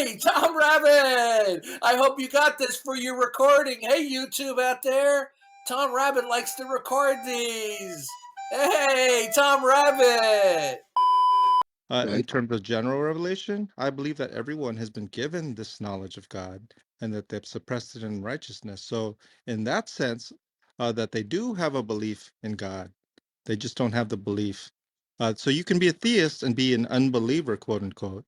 Hey, Tom Rabbit! I hope you got this for your recording. Hey, YouTube out there. Tom Rabbit likes to record these. Hey, Tom Rabbit! In Right. terms of general revelation, I believe that everyone has been given this knowledge of God and that they've suppressed it in righteousness. So, in that sense, that they do have a belief in God, they just don't have the belief. So, you can be a theist and be an unbeliever, quote unquote,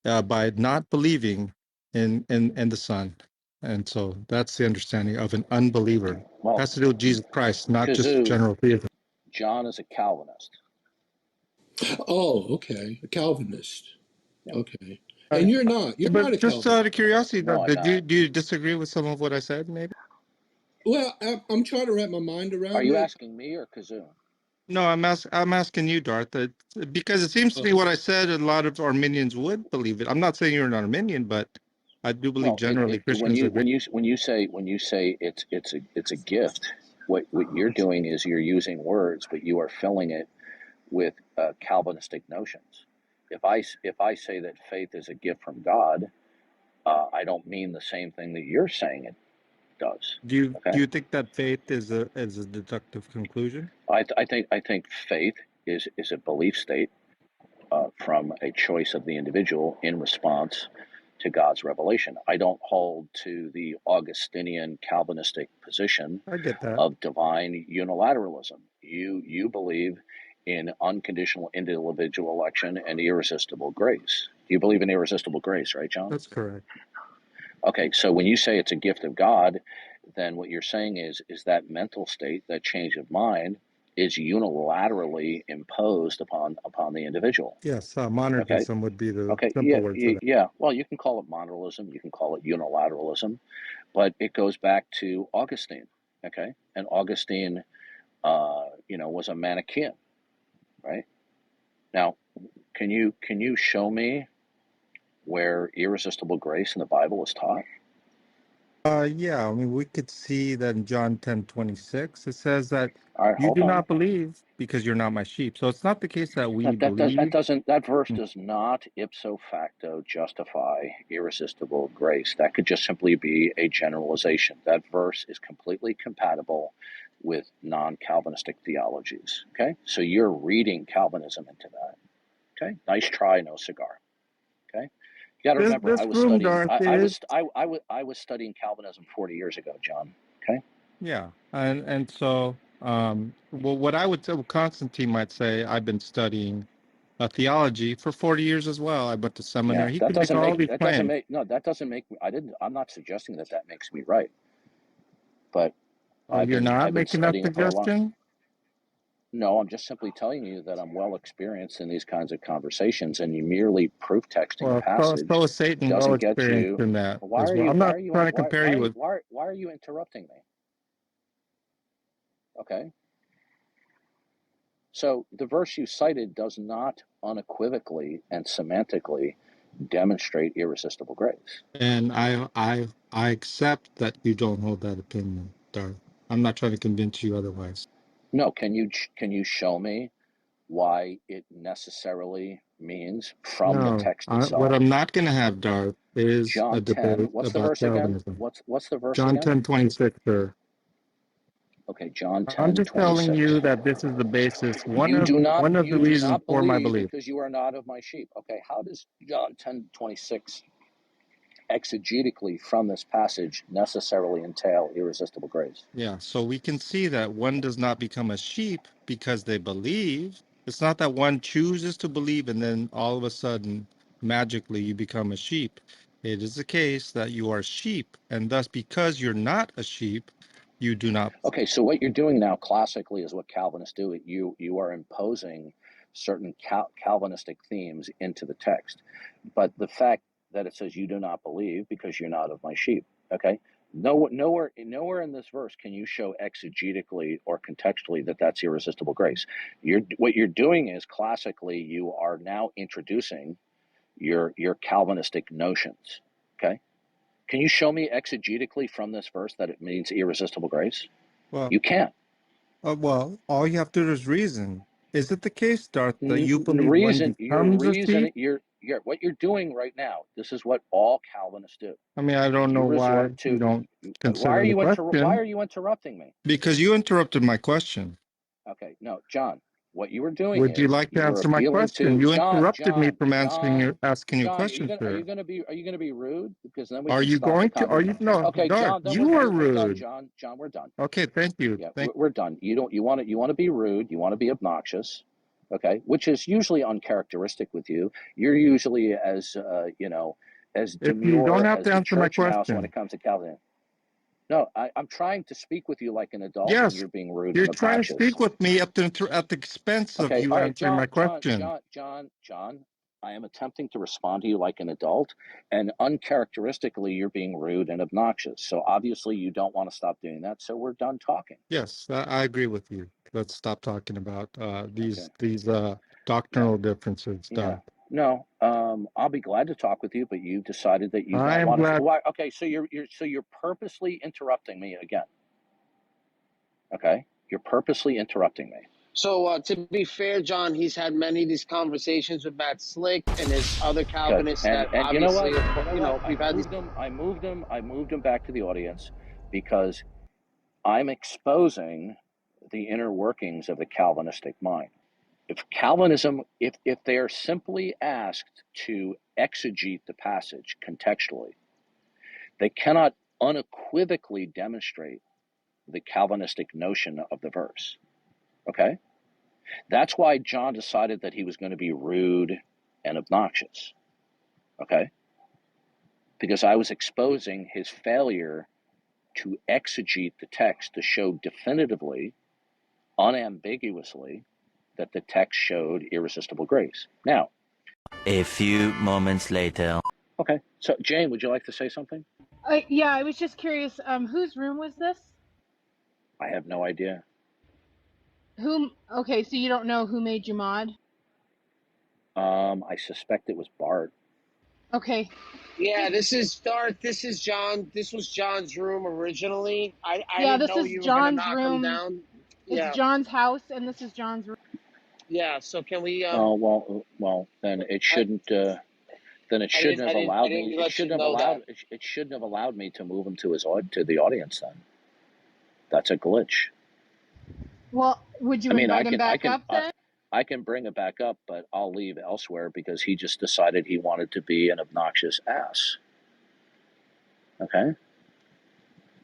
by not believing in the Son. And so, that's the understanding of an unbeliever. Well, Has to do with Jesus Christ, not just Kazoo, general theism. John is a Calvinist. Oh, okay. A Calvinist. Yeah. Okay. And you're not. You're not But a just out Calvinist. of curiosity, No, I'm not. do you disagree with some of what I said? Maybe. Well, I'm trying to wrap my mind Are around you it. asking me or Kazoo? No, I'm asking you, Darth, because it seems to me what I said, a lot of Arminians would believe it. I'm not saying you're an Arminian, but I do believe Well, generally when Christians you agree. when you say it's a gift, what you're doing is you're using words, but you are filling it with Calvinistic notions. If I say that faith is a gift from God, I don't mean the same thing that you're saying it does. Do Okay, you think that faith is a deductive conclusion? I think faith is a belief state from a choice of the individual in response to God's revelation. I don't hold to the Augustinian Calvinistic position I get that. of divine unilateralism. You believe in unconditional individual election and irresistible grace. You believe in irresistible grace, right, John? That's correct. Okay, so when you say it's a gift of God, then what you're saying is that mental state, that change of mind, is unilaterally imposed upon the individual. Yes, Okay, monergism would be the okay, simple word for that. yeah. Well, you can call it monaralism, you can call it unilateralism, but it goes back to Augustine. Okay, and Augustine, was a Manichaean, right? Now, can you show me where irresistible grace in the Bible is taught? Yeah, I mean, we could see that in John 10:26, it says that All right, you hold do on. not believe because you're not my sheep. So it's not the case that we That believe. doesn't that verse does not ipso facto justify irresistible grace. That could just simply be a generalization. That verse is completely compatible with non-Calvinistic theologies. Okay, so you're reading Calvinism into that. Okay, nice try, no cigar. Okay, you got to remember, This room, Darth, is I was studying Calvinism 40 years ago, John. Okay, yeah, and so well, what I would tell Constantine might say, I've been studying theology for 40 years as well. I went to yeah, seminary. He could make all these claims. that doesn't make me. I didn't. I'm not suggesting that makes me right, but You're not I've been making that studying it for a long. suggestion. No, I'm just simply telling you that I'm well experienced in these kinds of conversations, and you merely proof texting a Well, passage so is Satan well doesn't get experienced you. in that Why as are well. you? I'm Why not are you? trying to Why? compare Why? you with. Why are you interrupting me? Okay. So the verse you cited does not unequivocally and semantically demonstrate irresistible grace. And I accept that you don't hold that opinion, Darth. I'm not trying to convince you otherwise. No, can you show me why it necessarily means from the No, text what itself? I'm not going to have, Darth, is a John 10. debate What's the about verse again? Calvinism. What's the verse John again? 10:26, sir. Okay, John I'm ten just twenty telling six. you that this is the basis, one of the You do reasons not for my believe belief. because you are not of my sheep. Okay, how does John 10:26 exegetically from this passage necessarily entail irresistible grace? Yeah, so we can see that one does not become a sheep because they believe. It's not that one chooses to believe and then all of a sudden, magically, you become a sheep. It is the case that you are sheep, and thus, because you're not a sheep, you do not. Okay, so what you're doing now classically is what Calvinists do. You are imposing certain Calvinistic themes into the text. But the fact that it says you do not believe because you're not of my sheep, okay? Nowhere in this verse can you show exegetically or contextually that that's irresistible grace. What you're doing is classically you are now introducing your Calvinistic notions, okay? Can you show me exegetically from this verse that it means irresistible grace? Well, You can't. well, all you have to do is reason. Is it the case, Darth, that you The believe one becomes a seed? what you're doing right now. This is what all Calvinists do. I mean, I don't You know why resort you to. don't Why are consider the you question. interrupting me? Because you interrupted my question. Okay, no, John. What you were doing Would you is like to you were answer my appealing question? to You interrupted me from asking you John. questions, Are sir. you gonna be rude? Because then we Are can you stop the going to? Are conversation. you? No, Okay, Darth, John. Then you are we're done, rude. John. John, we're done. Okay, thank you. Yeah, Thank we're done. You want to be rude. You want to be obnoxious. Okay, which is usually uncharacteristic with you. You're usually as as If you don't demure have as to the answer my church mouse when question. it comes to Calvinism. No, I'm trying to speak with you like an adult, and Yes, you're being rude you're and trying to obnoxious. speak with me at the expense of Okay, you all right, answering my John. question. I am attempting to respond to you like an adult, and uncharacteristically, you're being rude and obnoxious. So obviously, you don't want to stop doing that. So we're done talking. Yes, I agree with you. Let's stop talking about Okay. these Yeah. doctrinal differences, Yeah. Darth. No. I'll be glad to talk with you, but you've decided that you I don't am want to. glad. Why? Okay. So you're purposely interrupting me again. Okay. You're purposely interrupting me. So to be fair, John, he's had many of these conversations with Matt Slick and his other Good. Calvinists And that you know what? obviously, we've had these. I moved him back to the audience because I'm exposing the inner workings of the Calvinistic mind. If Calvinism, if they are simply asked to exegete the passage contextually, they cannot unequivocally demonstrate the Calvinistic notion of the verse. Okay? That's why John decided that he was going to be rude and obnoxious. Okay? Because I was exposing his failure to exegete the text to show definitively, unambiguously, that the text showed irresistible grace. Now, a few moments later. Okay, so Jane, would you like to say something? Yeah, I was just curious. Whose room was this? I have no idea. Whom? Okay, so you don't know who made you mod? I suspect it was Bart. Okay. Yeah, this is Darth. This is John. This was John's room originally. I Yeah, didn't this know is you were gonna John's knock him room. down. It's Yeah, John's house, and this is John's room. yeah. So can we? Well, then it shouldn't. Then it shouldn't have allowed me. It shouldn't have allowed. It shouldn't have allowed me to move him to the audience. Then that's a glitch. Well, would you I mean, invite him back up then? I can bring it back up, but I'll leave elsewhere because he just decided he wanted to be an obnoxious ass. Okay.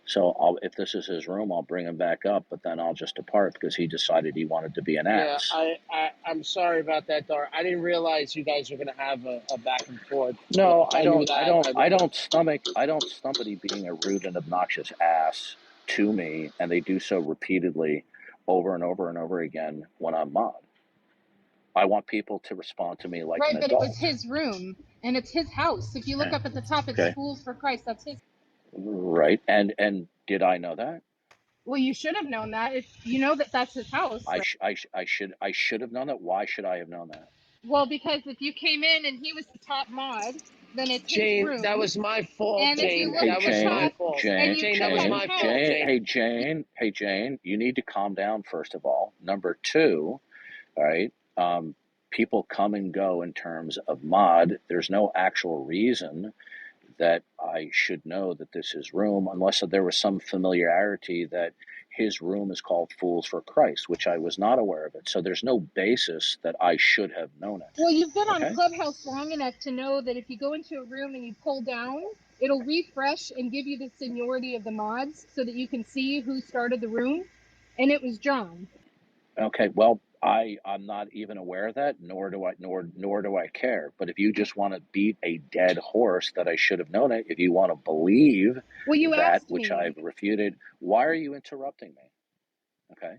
So if this is his room, I'll bring him back up, but then I'll just depart because he decided he wanted to be an ass. Yeah, I'm sorry about that, Darth. I didn't realize you guys were gonna have a back and forth. No, I don't stomach somebody being a rude and obnoxious ass to me, and they do so repeatedly over and over and over again when I'm mod. I want people to respond to me like Right, an but it adult. was his room, and it's his house. If you look up at the top, it's Okay. Fools for Christ. That's his. Right. And did I know that? Well, you should have known that. If you know that that's his house. I should have known that. Why should I have known that? Well, because if you came in and he was the top mod, then it's his Jane, room. that was my fault. And if you Jane, look that was my fault. Jane, that was my fault. Jane, hey Jane, you need to calm down first of all. Number two, all right, people come and go in terms of mod. There's no actual reason that I should know that this is room unless there was some familiarity that his room is called Fools for Christ, which I was not aware of it. So there's no basis that I should have known it. Well, you've been Okay? on Clubhouse long enough to know that if you go into a room and you pull down, it'll refresh and give you the seniority of the mods so that you can see who started the room. And it was John. Okay, well, I'm not even aware of that, nor do I care. But if you just want to beat a dead horse that I should have known it, if you want to believe Well, you that asked which me. I've refuted, why are you interrupting me? Okay.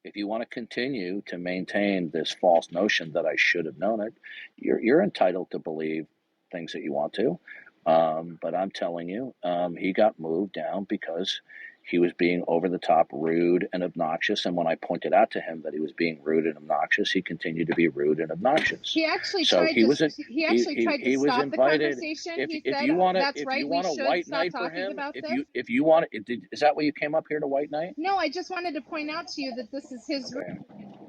If you want to continue to maintain this false notion that I should have known it, you're entitled to believe things that you want to. But I'm telling you, he got moved down because he was being over the top, rude and obnoxious. And when I pointed out to him that he was being rude and obnoxious, he continued to be rude and obnoxious. He actually So tried he was to stop the conversation. He said, "That's right. We should stop talking about this." If you want, is that why you came up here to white knight? No, I just wanted to point out to you that this is his room.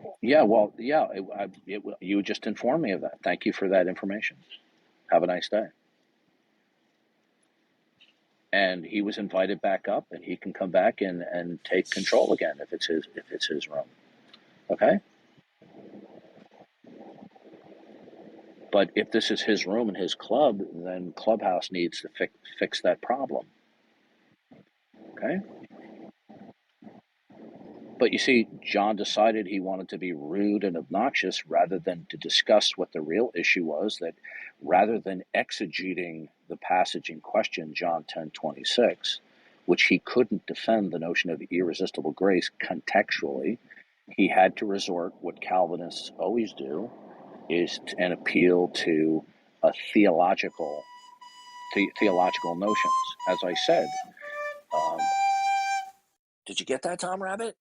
Okay. Yeah, well, yeah, you just informed me of that. Thank you for that information. Have a nice day. And he was invited back up, and he can come back and take control again if it's his room. Okay? But if this is his room and his club, then Clubhouse needs to fix that problem. Okay? But you see, John decided he wanted to be rude and obnoxious rather than to discuss what the real issue was, that rather than exegeting the passage in question, John 10:26, which he couldn't defend the notion of irresistible grace contextually, he had to resort, what Calvinists always do, is an appeal to a theological notions. As I said, did you get that, Tom Rabbit?